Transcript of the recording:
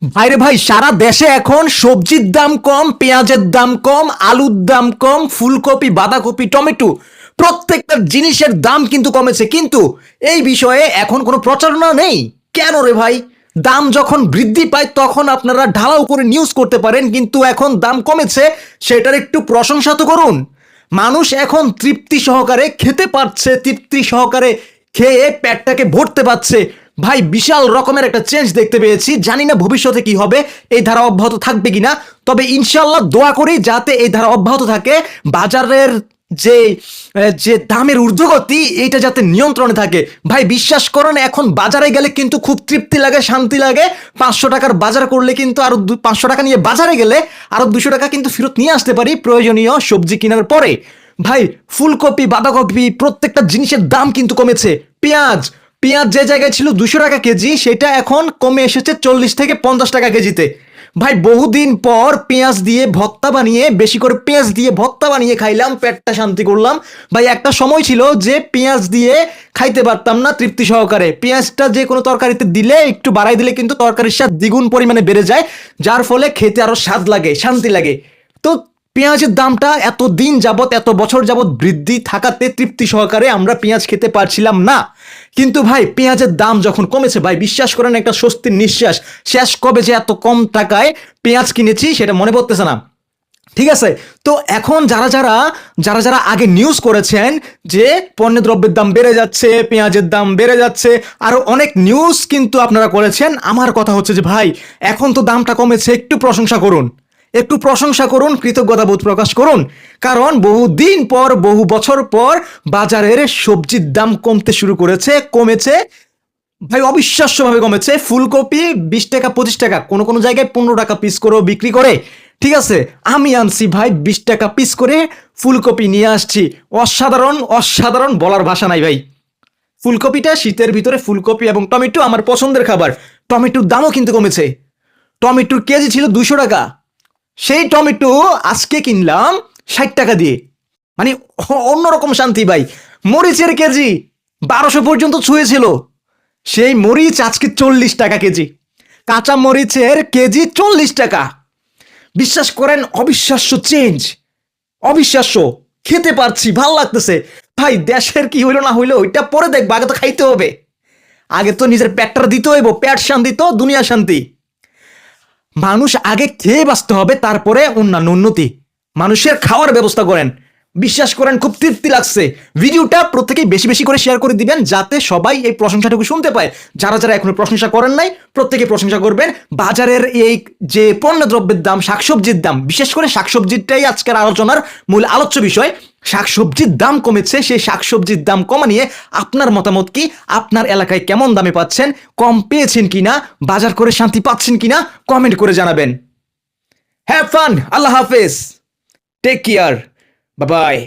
ভাইরে ভাই, সারা দেশে এখন সবজির দাম কম, পেঁয়াজের দাম কম, আলুর দাম কম, ফুলকপি, বাঁধাকপি, টমেটো, প্রত্যেকটা জিনিসের দাম কিন্তু কমেছে, কিন্তু এই বিষয়ে এখন কোনো প্রচারণা নেই। কেন রে ভাই? দাম যখন বৃদ্ধি পায় তখন আপনারা ঢালাও করে নিউজ করতে পারেন, কিন্তু এখন দাম কমেছে সেটার একটু প্রশংসা তো করুন। মানুষ এখন তৃপ্তি সহকারে খেতে পারছে, তৃপ্তি সহকারে খেয়ে পেটটাকে ভরতে পারছে। ভাই, বিশাল রকমের একটা চেঞ্জ দেখতে পেয়েছি। জানি না ভবিষ্যতে কি হবে, এই ধারা অব্যাহত থাকবে কিনা, তবে ইনশাল্লাহ দোয়া করি যাতে এই ধারা অব্যাহত থাকে। বাজারের যে যে দামের ঊর্ধ্বগতি, এইটা যাতে নিয়ন্ত্রণে থাকে। ভাই বিশ্বাস করেন, এখন বাজারে গেলে কিন্তু খুব তৃপ্তি লাগে, শান্তি লাগে। 500 টাকার বাজার করলে কিন্তু আরো 500 টাকা নিয়ে বাজারে গেলে আরো 200 টাকা কিন্তু ফেরত নিয়ে আসতে পারি প্রয়োজনীয় সবজি কেনার পরে। ভাই, ফুলকপি, বাঁধাকপি, প্রত্যেকটা জিনিসের দাম কিন্তু কমেছে। পেঁয়াজ পেঁয়াজ যে জায়গায় ছিল 200 টাকা কেজি, সেটা এখন কমে এসেছে 40 থেকে 50 টাকা কেজিতে। ভাই, বহুদিন পর পেঁয়াজ দিয়ে ভর্তা বানিয়ে, বেশি করে পেঁয়াজ দিয়ে ভর্তা বানিয়ে খাইলাম, পেটটা শান্তি করলাম। ভাই, একটা সময় ছিল যে পেঁয়াজ দিয়ে খাইতে পারতাম না তৃপ্তি সহকারে। পেঁয়াজটা যে কোনো তরকারিতে দিলে, একটু বাড়াই দিলে কিন্তু তরকারির স্বাদ দ্বিগুণ পরিমাণে বেড়ে যায়, যার ফলে খেতে আরো স্বাদ লাগে, শান্তি লাগে। তো পেঁয়াজের দামটা এত দিন যাবত, এত বছর যাবত বৃদ্ধি থাকাতে তৃপ্তি সহকারে আমরা পেঁয়াজ খেতে পারছিলাম না। কিন্তু ভাই, পেঁয়াজের দাম যখন কমেছে, ভাই বিশ্বাস করেন একটা স্বস্তির নিঃশ্বাস। শেষ কবে যে এত কম টাকায় পেঁয়াজ কিনেছি সেটা মনে পড়তেছে না। ঠিক আছে, তো এখন যারা যারা যারা যারা আগে নিউজ করেছেন যে পণ্য দ্রব্যের দাম বেড়ে যাচ্ছে, পেঁয়াজের দাম বেড়ে যাচ্ছে, আরো অনেক নিউজ কিন্তু আপনারা করেছেন, আমার কথা হচ্ছে যে ভাই, এখন তো দামটা কমেছে, একটু প্রশংসা করুন, একটু প্রশংসা করুন, কৃতজ্ঞতা বোধ প্রকাশ করুন। কারণ বহুদিন পর, বহু বছর পর বাজারের সবজির দাম কমতে শুরু কমেছে। ভাই, অবিশ্বাস্যভাবে কমেছে। ফুলকপি 20 টাকা, 25 টাকা, কোনো কোনো জায়গায় 15 টাকা পিস করেও বিক্রি করে। ঠিক আছে, আমি আনছি ভাই 20 টাকা পিস করে ফুলকপি নিয়ে আসছি। অসাধারণ, অসাধারণ, বলার ভাষা নাই ভাই। ফুলকপিটা, শীতের ভিতরে ফুলকপি এবং টমেটো আমার পছন্দের খাবার। টমেটোর দামও কিন্তু কমেছে। টমেটোর কেজি ছিল 200 টাকা, সেই টমেটো আজকে কিনলাম 60 টাকা দিয়ে। মানে অন্যরকম শান্তি ভাই। মরিচের কেজি 1200 পর্যন্ত ছুঁয়েছিল, সেই মরিচ আজকে 40 টাকা কেজি। কাঁচা মরিচের কেজি 40 টাকা। বিশ্বাস করেন, অবিশ্বাস্য চেঞ্জ, অবিশ্বাস্য। খেতে পারছি, ভাল লাগতেছে। ভাই, দেশের কি হইলো না হইলো ওইটা পরে দেখবো, আগে তো খাইতে হবে। আগে তো নিজের পেটটা দিতে হইব, পেট শান্তি তো দুনিয়া শান্তি। মানুষ আগে খেয়ে বাঁচতে হবে, তারপরে অন্যান্য উন্নতি। মানুষের খাওয়ার ব্যবস্থা করেন। বিশ্বাস করেন, খুব তৃপ্তি লাগছে। ভিডিওটা প্রত্যেকেই বেশি বেশি করে শেয়ার করে দিবেন, যাতে সবাই এই প্রশংসাটুকু শুনতে পায়। যারা যারা এখনো প্রশংসা করেন নাই, প্রত্যেকে প্রশংসা করবেন। বাজারের এই যে পণ্য দ্রব্যের দাম, শাকসবজির দাম, বিশেষ করে শাকসবজিটাই আজকের আলোচনার মূল আলোচ্য বিষয়। শাকসবজির দাম কমেছে, সেই শাকসবজির দাম কমা নিয়ে আপনার মতামত কি? আপনার এলাকায় কেমন দামে পাচ্ছেন? কম পেয়েছেন কিনা? বাজার করে শান্তি পাচ্ছেন কিনা? কমেন্ট করে জানাবেন। Have fun. আল্লাহ হাফেজ। Take care. Bye by.